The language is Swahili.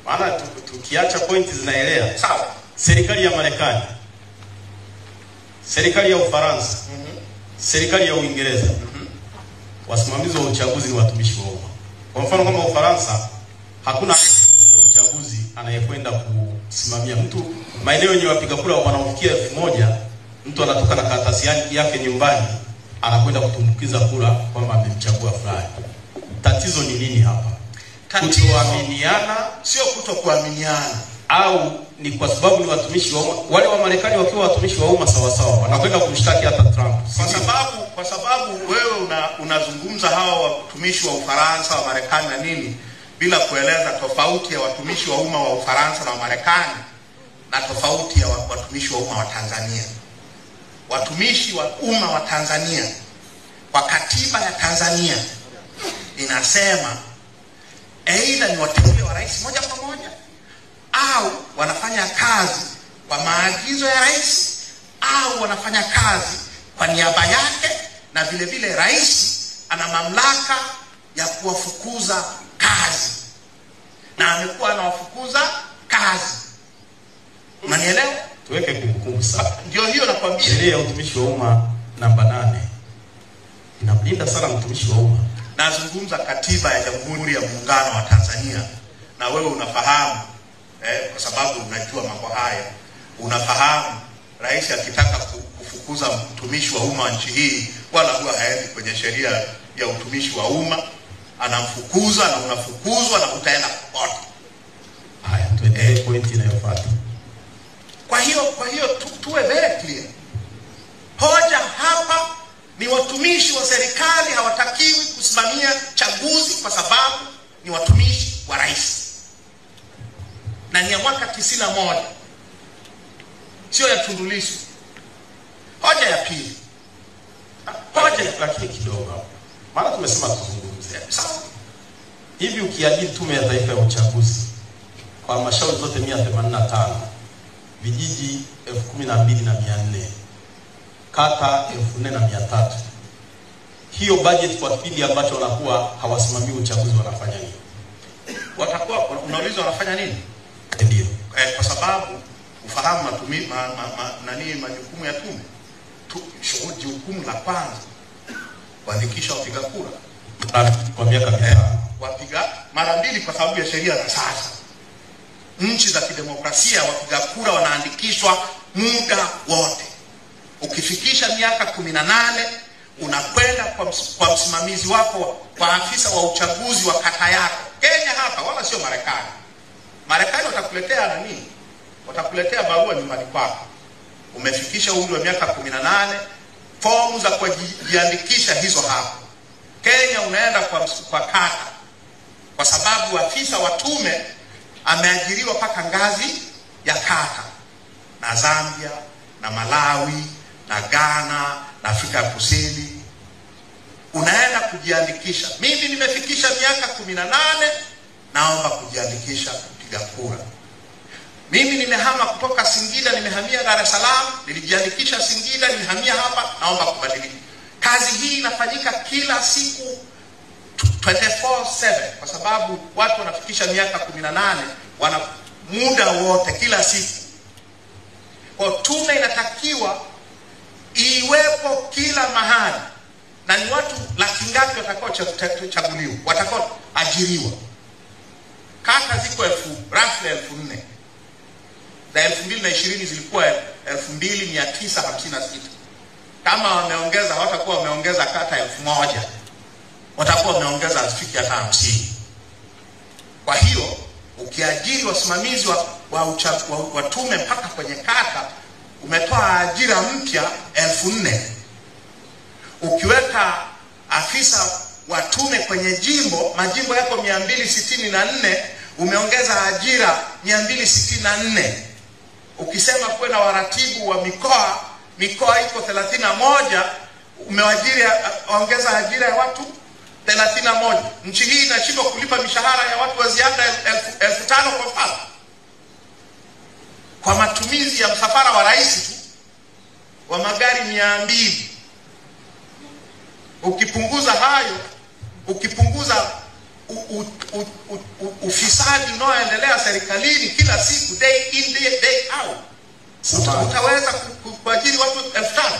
Maana tukiacha pointi zinaelea. Sawa. Serikali ya Marekani, serikali ya Ufaransa, serikali ya Uingereza, wasimamizi wa uchaguzi ni watumishi wa umma. Kwa mfano kama Ufaransa, hakuna uchaguzi anayekwenda kusimamia mtu. Maeneo yenye wapiga kura wanaofikia 1000, mtu anatoka na karatasi yake nyumbani anakwenda kutumbukiza kura kwamba amemchagua fulani. Tatizo ni nini hapa? Kutoaminiana, sio kutokuaminiana, au ni kwa sababu ni watumishi wa umma? Wale wa Marekani wakiwa watumishi wa umma sawa sawa wanakwenda kumshtaki hata Trump. Kwa sababu wewe unazungumza hawa watumishi wa Ufaransa, wa Marekani na nini, bila kueleza tofauti ya watumishi wa umma wa Ufaransa na wa Marekani na tofauti ya watumishi wa umma wa Tanzania. Watumishi wa umma wa Tanzania, kwa katiba ya Tanzania inasema aidha ni wateule wa rais moja kwa moja au wanafanya kazi kwa maagizo ya rais au wanafanya kazi kwa niaba yake, na vile vile rais ana mamlaka ya kuwafukuza kazi na amekuwa anawafukuza kazi. Unanielewa? Tuweke kumbukumbu sana. Ndio hiyo nakwambia. Sheria ya utumishi wa umma namba 8 inamlinda sana mtumishi wa umma. Nazungumza katiba ya Jamhuri ya Muungano wa Tanzania, na wewe unafahamu kwa sababu unajua mambo haya. Unafahamu rais akitaka kufukuza mtumishi wa umma wa nchi hii, wala huwa haendi kwenye sheria ya utumishi wa umma, anamfukuza na unafukuzwa na utaenda kokote. Haya, tuendelee point inayofuata. Kwa hiyo tuwe very clear. Hoja hapa ni watumishi wa serikali hawatakiwi kusimamia chaguzi kwa sababu ni watumishi wa rais. Na ni ya mwaka 91. Sio ya Tundu Lissu. Hoja ya pili. Lakini kidogo. Maana tumesema tuzungumzie. Sawa. Hivi ukiajiri Tume ya Taifa ya Uchaguzi kwa halmashauri zote 185, vijiji 12,400, kata 4,300, hiyo budget kwa kipindi ambacho wanakuwa hawasimamii uchaguzi wanafanya nini? Watakuwa unauliza wanafanya nini? Ndio. Kwa sababu ufahamu majukumu ya tume. Jukumu la kwanza kuandikisha wapiga kura kwa miaka mitano. Wapiga mara 2 kwa sababu ya sheria za sasa. Nchi za kidemokrasia wapiga kura wanaandikishwa muda wote. Ukifikisha miaka 18 unakwenda kwa msimamizi wako, kwa afisa wa uchaguzi wa kata yako. Kenya hapa wala sio Marekani. Marekani watakuletea nani? Watakuletea barua nyumbani kwako. Umefikisha umri wa miaka 18, fomu za kujiandikisha hizo hapo. Kenya unaenda kwa kata, kwa sababu afisa wa tume ameajiriwa mpaka ngazi ya kata. Na Zambia na Malawi na Ghana na Afrika Kusini unaenda kujiandikisha. Mimi nimefikisha miaka 18, naomba kujiandikisha kupiga kura. Mimi nimehama kutoka Singida, nimehamia Dar es Salaam, nilijiandikisha Singida, nimehamia hapa, naomba kubadilika. Kazi hii inafanyika kila siku 24/7 kwa sababu watu wanafikisha miaka 18 wana muda wote kila siku. Kwa tume inatakiwa iwepo kila mahali, na ni watu laki ngapi watakao chaguliwa, watakao ajiriwa. Kata ziko roughly 4,000. Na 2020 zilikuwa 2,956. Kama wameongeza, hawatakuwa wameongeza kata 1,000. Watakuwa wameongeza afiki hata 50. Kwa hiyo ukiajiri wasimamizi wa tume mpaka kwenye kata, umetoa ajira mpya 4,000. Ukiweka afisa wa tume kwenye jimbo, majimbo yako 264, umeongeza ajira 264. Ukisema kuwe na waratibu wa mikoa iko 31, umewajiri ongeza ajira ya watu 31. Nchi hii inashindwa kulipa mishahara ya watu wa ziada 5,000 kwa mfano. Kwa matumizi ya msafara wa rais tu wa magari 200. Ukipunguza hayo, ukipunguza ufisadi unaoendelea serikalini kila siku, day in day out, utaweza kuajiri watu 5,000?